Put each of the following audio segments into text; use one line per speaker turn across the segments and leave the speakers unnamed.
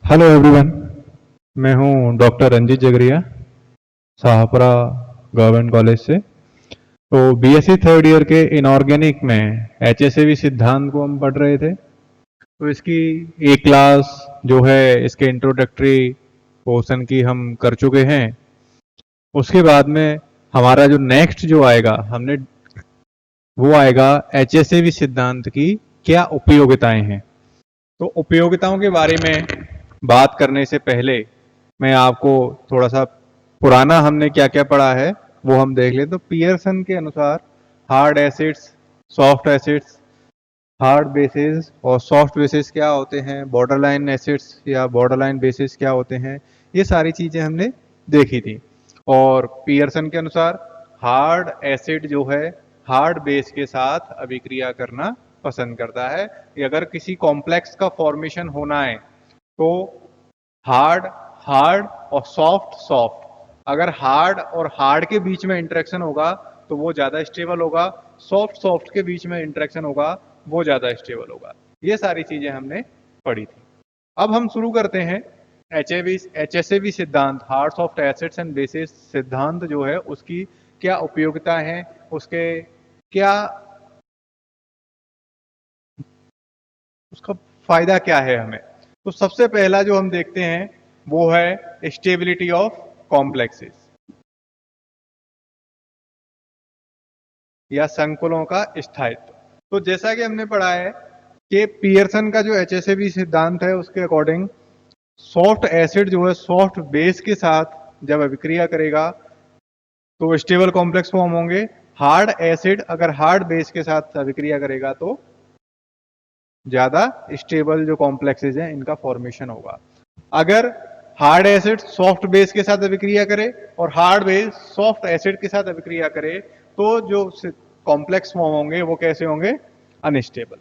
Hello everyone. मैं हूं doctor Ranjit Jagariya, Shahpura government college से। तो बीएससी थर्ड ईयर के इनऑर्गेनिक में एचएसएवी सिद्धांत को हम पढ़ रहे थे। तो इसकी एक क्लास जो है इसके इंट्रोडक्टरी पोर्शन की हम कर चुके हैं। उसके बाद में हमारा जो नेक्स्ट जो आएगा हमने वो आएगा एचएसएवी सिद्धांत की क्या उपयोगिताएं हैं। तो उपयोगिताओं के बारे में बात करने से पहले मैं आपको थोड़ा सा पुराना हमने क्या क्या पढ़ा है वो हम देख लें। तो पियर्सन के अनुसार hard acids, soft acids, hard basis और सॉफ्ट बेसिस क्या होते हैं, बॉर्डरलाइन एसिड्स या बॉर्डरलाइन बेसिस क्या होते हैं, ये सारी चीजें हमने देखी थी। और पियर्सन के अनुसार हार्ड एसिड जो है हार्ड बेस के साथ अभिक्रिया करना पसंद करता है। अगर किसी कॉम्प्लेक्स का फॉर्मेशन होना है तो हार्ड हार्ड और सॉफ्ट सॉफ्ट, अगर हार्ड और हार्ड के बीच में इंटरेक्शन होगा तो वो ज्यादा स्टेबल होगा, सॉफ्ट सॉफ्ट के बीच में इंटरेक्शन होगा वो ज्यादा स्टेबल होगा। ये सारी चीजें हमने पढ़ी थी। अब हम शुरू करते हैं एचएसएवी सिद्धांत, hard soft acids and bases सिद्धांत जो है उसकी क्या उपयोगिता है, उसके क्या उसका फायदा क्या है हमें। तो सबसे पहला जो हम देखते हैं वो है स्टेबिलिटी ऑफ कॉम्प्लेक्सेस या संकुलों का स्थायित्व। तो जैसा कि हमने पढ़ा है कि पियर्सन का जो एचएसएवी सिद्धांत है उसके अकॉर्डिंग सॉफ्ट एसिड जो है सॉफ्ट बेस के साथ जब अभिक्रिया करेगा तो स्टेबल कॉम्प्लेक्स फॉर्म होंगे। हार्ड एसिड अगर हार्ड बेस के साथ अभिक्रिया करेगा तो ज्यादा स्टेबल जो कॉम्प्लेक्सेज हैं इनका फॉर्मेशन होगा। अगर हार्ड एसिड सॉफ्ट बेस के साथ अभिक्रिया करे और हार्ड बेस सॉफ्ट एसिड के साथ अभिक्रिया करे तो जो कॉम्प्लेक्स फॉर्म होंगे वो कैसे होंगे, अनस्टेबल।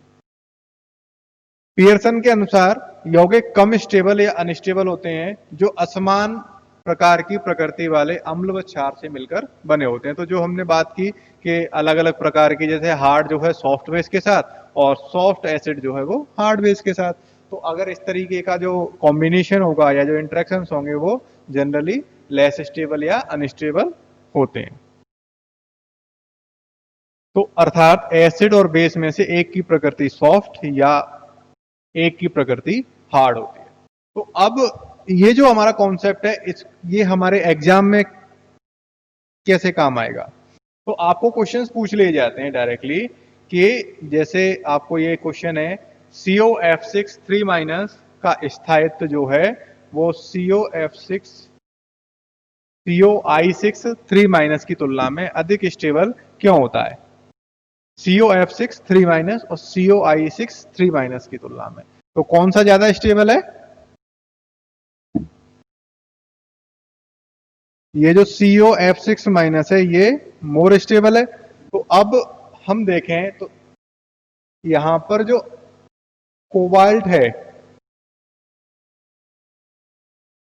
पियर्सन के अनुसार यौगिक कम स्टेबल या अनस्टेबल होते हैं जो असमान प्रकार की प्रकृति वाले अम्ल व क्षार से मिलकर बने होते हैं। तो जो हमने बात की कि अलग अलग प्रकार की, जैसे हार्ड जो है सॉफ्ट बेस के साथ और सॉफ्ट एसिड जो है वो हार्ड बेस के साथ, तो अगर इस तरीके का जो कॉम्बिनेशन होगा या जो इंटरेक्शंस होंगे वो जनरली लेस स्टेबल या अनस्टेबल होते हैं। तो अर्थात एसिड और बेस में से एक की प्रकृति सॉफ्ट या एक की प्रकृति हार्ड होती है। तो अब ये जो हमारा कॉन्सेप्ट है ये हमारे एग्जाम में कैसे काम आएगा। तो आपको क्वेश्चंस पूछ लिए जाते हैं डायरेक्टली कि जैसे आपको ये क्वेश्चन है COF6 3- का स्थायित्व जो है वो COI6 3- की तुलना में अधिक स्टेबल क्यों होता है। COF6 3- और COI6 3- की तुलना में तो कौन सा ज्यादा स्टेबल है। ये जो COF6- है ये मोर स्टेबल है। तो अब हम देखें तो यहां पर जो कोबाल्ट है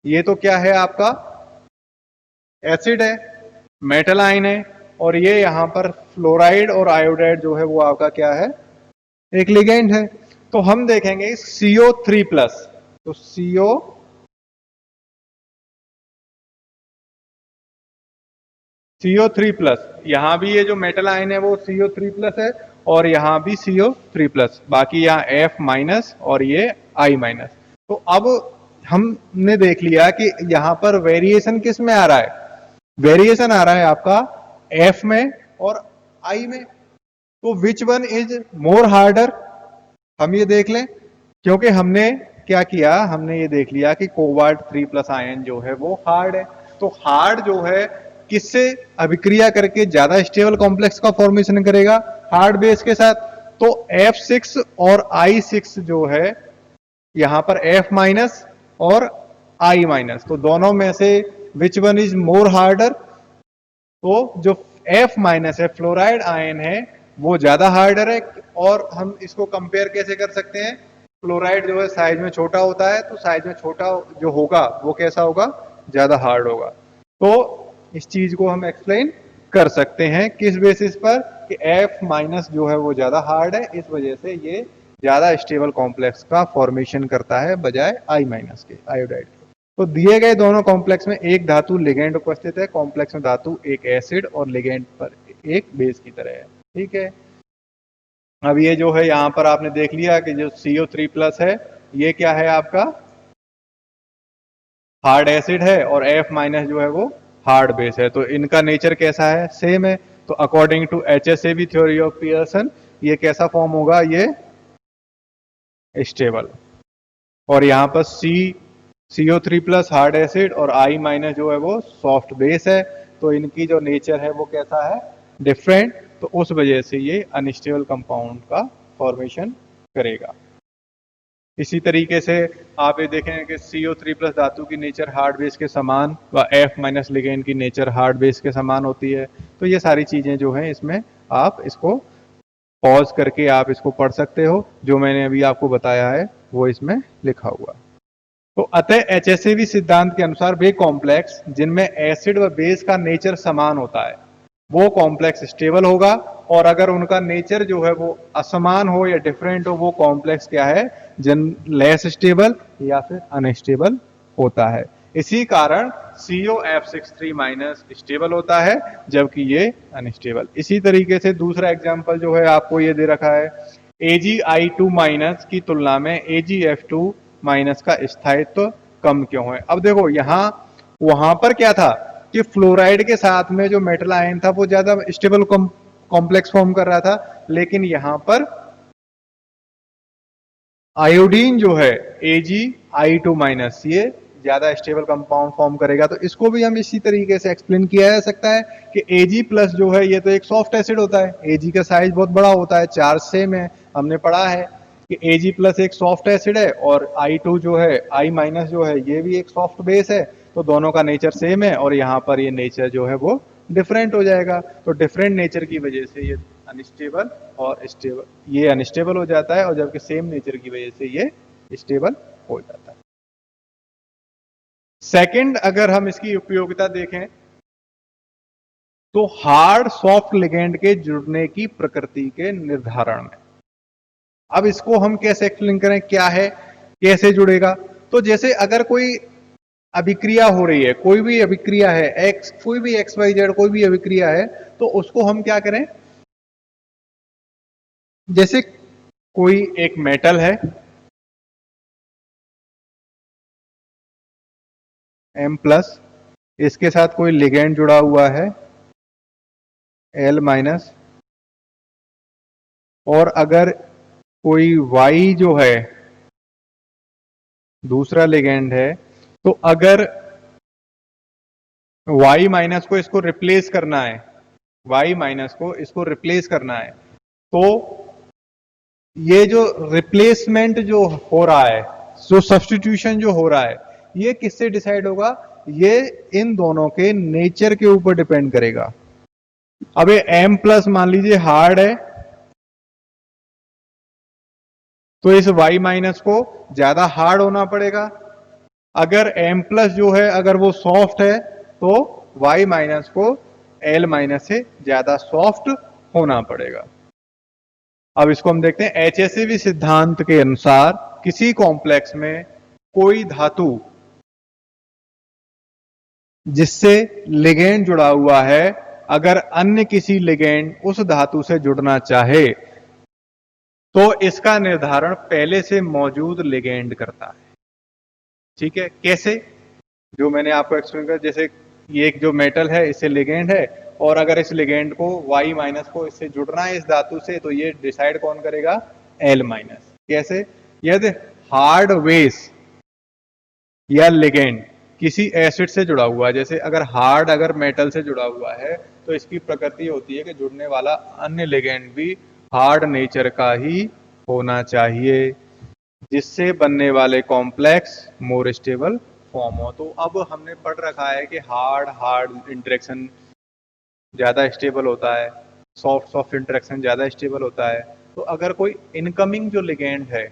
ये तो क्या है आपका एसिड है, मेटल आयन है, और ये यहां पर फ्लोराइड और आयोडाइड जो है वो आपका क्या है, एक लिगेंड है। तो हम देखेंगे CO3+, तो CO3+, यहां भी ये जो मेटल आयन है वो CO3+ है और यहां भी CO3+, बाकी यहाँ F- और ये I-। तो अब हमने देख लिया कि यहां पर वेरिएशन किस में आ रहा है, वेरिएशन आ रहा है आपका F में और I में। तो which one is more harder, हम ये देख लें, क्योंकि हमने क्या किया, हमने ये देख लिया कि कोबाल्ट 3+ आयन जो है वो हार्ड है। तो हार्ड जो है किससे अभिक्रिया करके ज्यादा स्टेबल कॉम्प्लेक्स का फॉर्मेशन करेगा, हार्ड बेस के साथ। तो F6 और I6 जो है यहां पर F- और I-, तो दोनों में से which one is more harder, तो जो F- है फ्लोराइड आयन है वो ज्यादा हार्डर है। और हम इसको कंपेयर कैसे कर सकते हैं, फ्लोराइड जो है साइज में छोटा होता है तो साइज में छोटा जो होगा वो कैसा होगा, ज्यादा हार्ड होगा। तो इस चीज को हम एक्सप्लेन कर सकते हैं किस बेसिस पर कि F- जो है वो ज्यादा हार्ड है, इस वजह से ये ज्यादा स्टेबल कॉम्प्लेक्स का फॉर्मेशन करता है बजाय आई माइनस के, आयोडाइड। तो दिए गए दोनों कॉम्प्लेक्स में एक धातु लिगेंड उपस्थित है, कॉम्प्लेक्स में धातु एक एसिड और लिगेंड पर एक बेस की तरह है। ठीक है, अब ये जो है यहां पर आपने देख लिया कि जो CO3 प्लस है ये क्या है आपका हार्ड एसिड है और F माइनस जो है वो हार्ड बेस है। तो इनका नेचर कैसा है, सेम है। तो according to HSAB theory of Pearson ये कैसा फॉर्म होगा, ये स्टेबल। और यहाँ पर CO3 प्लस हार्ड एसिड और I माइनस जो है वो सॉफ्ट बेस है। तो इनकी जो नेचर है वो कैसा है, डिफरेंट। तो उस वजह से ये अनस्टेबल कंपाउंड का फॉर्मेशन करेगा। इसी तरीके से आप ये देखें कि CO3 प्लस धातु की नेचर हार्ड बेस के समान व F माइनस लिगेंड की नेचर हार्ड बेस के समान होती है। तो ये सारी चीजें जो हैं इसमें आप इसको पॉज करके आप इसको पढ़ सकते हो, जो मैंने अभी आपको बताया है वो इसमें लिखा हुआ। तो अतः HSAB सिद्धांत के अनुसार वे कॉम्प्लेक्स जिनमें एसिड व बेस का नेचर समान होता है वो कॉम्प्लेक्स स्टेबल होगा, और अगर उनका नेचर जो है वो असमान हो या डिफरेंट हो वो कॉम्प्लेक्स क्या है, जिन लेस स्टेबल या फिर अनस्टेबल होता है। इसी कारण COF63 माइनस स्टेबल होता है जबकि ये अनस्टेबल। इसी तरीके से दूसरा एग्जांपल जो है आपको ये दे रखा है, AgI2 माइनस की तुलना में AgF2 माइनस का स्थायित्व कम क्यों है। अब देखो यहाँ वहां पर क्या था कि फ्लोराइड के साथ में जो मेटल आयन था वो ज्यादा स्टेबल कॉम्प्लेक्स फॉर्म कर रहा था, लेकिन यहां पर आयोडीन जो है AgI2 माइनस ये ज्यादा स्टेबल कंपाउंड फॉर्म करेगा। तो इसको भी हम इसी तरीके से एक्सप्लेन किया जा सकता है कि Ag प्लस जो है ये तो एक सॉफ्ट एसिड होता है, Ag का साइज बहुत बड़ा होता है, चार्ज सेम है, हमने पढ़ा है कि Ag प्लस एक सॉफ्ट एसिड है और I2 जो है I माइनस जो है ये भी एक सॉफ्ट बेस है। तो दोनों का नेचर सेम है और यहाँ पर ये नेचर जो है वो डिफरेंट हो जाएगा। तो डिफरेंट नेचर की वजह से ये अनस्टेबल और स्टेबल, ये अनस्टेबल हो जाता है और जबकि सेम नेचर की वजह से ये स्टेबल हो जाता है। सेकंड, अगर हम इसकी उपयोगिता देखें तो हार्ड सॉफ्ट लिगेंड के जुड़ने की प्रकृति के निर्धारण में। अब इसको हम कैसे एक्सप्लेन करें, क्या है, कैसे जुड़ेगा। तो जैसे अगर कोई अभिक्रिया हो रही है, कोई भी अभिक्रिया है एक्स, कोई भी XYZ कोई भी अभिक्रिया है, तो उसको हम क्या करें, जैसे कोई एक मेटल है M प्लस, इसके साथ कोई लिगेंड जुड़ा हुआ है L माइनस, और अगर कोई Y जो है दूसरा लिगेंड है, तो अगर Y माइनस को इसको रिप्लेस करना है, Y माइनस को इसको रिप्लेस करना है, तो ये जो रिप्लेसमेंट जो हो रहा है, जो सब्स्टिट्यूशन जो हो रहा है, ये किससे डिसाइड होगा, ये इन दोनों के नेचर के ऊपर डिपेंड करेगा। अब ये M प्लस मान लीजिए हार्ड है, तो इस Y माइनस को ज्यादा हार्ड होना पड़ेगा। अगर M प्लस जो है अगर वो सॉफ्ट है तो Y माइनस को L माइनस से ज्यादा सॉफ्ट होना पड़ेगा। अब इसको हम देखते हैं, HSAB सिद्धांत के अनुसार किसी कॉम्प्लेक्स में कोई धातु जिससे लिगेंड जुड़ा हुआ है, अगर अन्य किसी लिगेंड उस धातु से जुड़ना चाहे तो इसका निर्धारण पहले से मौजूद लिगेंड करता है। ठीक है, कैसे, जो मैंने आपको एक्सप्लेन किया, जैसे ये एक जो मेटल है इससे लिगेंड है, और अगर इस लिगेंड को Y माइनस को इससे जुड़ना है इस धातु से, तो ये डिसाइड कौन करेगा, L माइनस। कैसे, यदि हार्ड बेस या लिगेंड किसी एसिड से जुड़ा हुआ है, जैसे अगर हार्ड अगर मेटल से जुड़ा हुआ है तो इसकी प्रकृति होती है कि जुड़ने वाला अन्य लिगेंड भी हार्ड नेचर का ही होना चाहिए, जिससे बनने वाले कॉम्प्लेक्स मोर स्टेबल फॉर्म हो। तो अब हमने पढ़ रखा है कि हार्ड हार्ड इंटरेक्शन ज्यादा स्टेबल होता है, सॉफ्ट सॉफ्ट इंटरेक्शन ज्यादा स्टेबल होता है। तो अगर कोई इनकमिंग जो लिगेंड है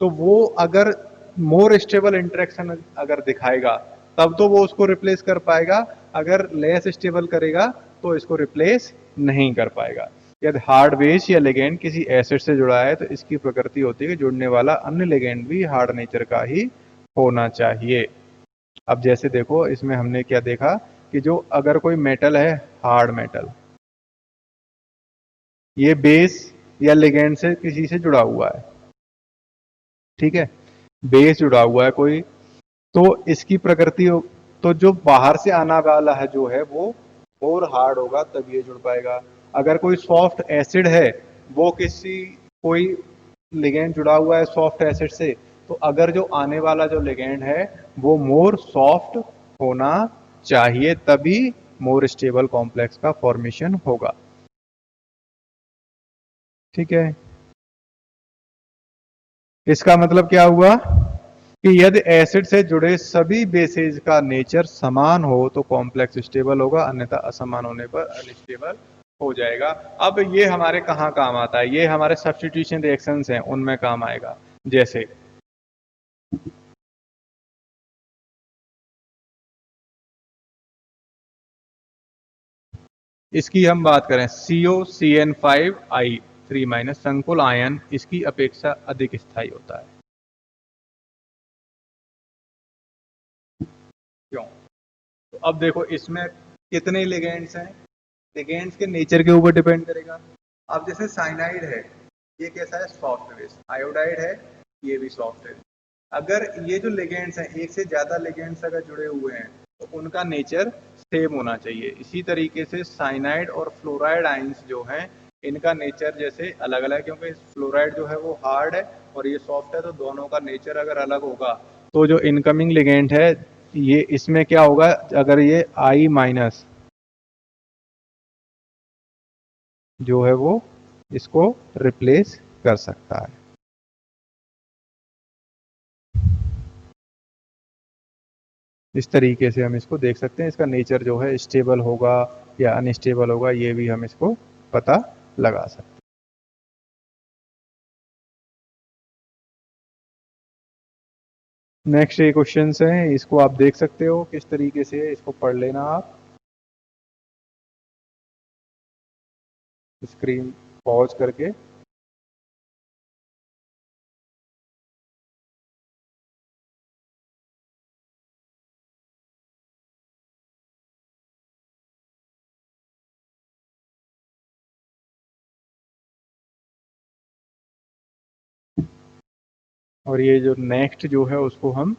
तो वो अगर मोर स्टेबल इंटरेक्शन अगर दिखाएगा तब तो वो उसको रिप्लेस कर पाएगा, अगर लेस स्टेबल करेगा तो इसको रिप्लेस नहीं कर पाएगा। यदि हार्ड बेस या लिगेंड किसी एसिड से जुड़ा है तो इसकी प्रकृति होती है कि जुड़ने वाला अन्य लिगेंड भी हार्ड नेचर का ही होना चाहिए। अब जैसे देखो इसमें हमने क्या देखा कि जो अगर कोई मेटल है हार्ड मेटल, ये बेस या लिगेंड से किसी से जुड़ा हुआ है, ठीक है, बेस जुड़ा हुआ है कोई, तो इसकी प्रकृति तो जो बाहर से आना वाला है जो है वो और हार्ड होगा तब ये जुड़ पाएगा। अगर कोई सॉफ्ट एसिड है, वो किसी कोई लिगेंड जुड़ा हुआ है सॉफ्ट एसिड से, तो अगर जो आने वाला जो लिगेंड है वो मोर सॉफ्ट होना चाहिए, तभी मोर स्टेबल कॉम्प्लेक्स का फॉर्मेशन होगा। ठीक है, इसका मतलब क्या हुआ कि यदि एसिड से जुड़े सभी बेसेज का नेचर समान हो तो कॉम्प्लेक्स स्टेबल होगा, अन्यथा असमान होने पर अनस्टेबल हो जाएगा। अब ये हमारे कहाँ काम आता है, ये हमारे सब्स्टिट्यूशन रिएक्शंस हैं उनमें काम आएगा। जैसे इसकी हम बात करें COCN5I3- संकुल आयन इसकी अपेक्षा अधिक स्थायी होता है। क्यों? तो अब देखो इसमें कितने लिगेंड्स हैं, लिगेंड्स के नेचर के ऊपर डिपेंड करेगा। अब जैसे साइनाइड है, ये कैसा है, सॉफ्ट बेस, आयोडाइड है, ये भी सॉफ्ट है। अगर ये जो लिगेंड्स हैं एक से ज्यादा लिगेंड्स अगर जुड़े हुए हैं तो उनका नेचर सेम होना चाहिए। इसी तरीके से साइनाइड और फ्लोराइड आयंस जो हैं इनका नेचर जैसे अलग अलग है, क्योंकि फ्लोराइड जो है वो हार्ड है और ये सॉफ्ट है, तो दोनों का नेचर अगर अलग होगा तो जो इनकमिंग लिगेंड है ये इसमें क्या होगा, अगर ये I- जो है वो इसको रिप्लेस कर सकता है। इस तरीके से हम इसको देख सकते हैं, इसका नेचर जो है स्टेबल होगा या अनस्टेबल होगा ये भी हम इसको पता लगा सकते हैं। नेक्स्ट ये क्वेश्चन है, इसको आप देख सकते हो किस तरीके से, इसको पढ़ लेना आप, स्क्रीन पॉज करके। और ये जो नेक्स्ट जो है उसको हम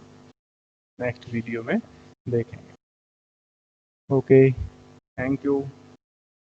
नेक्स्ट वीडियो में देखेंगे। Okay, thank you.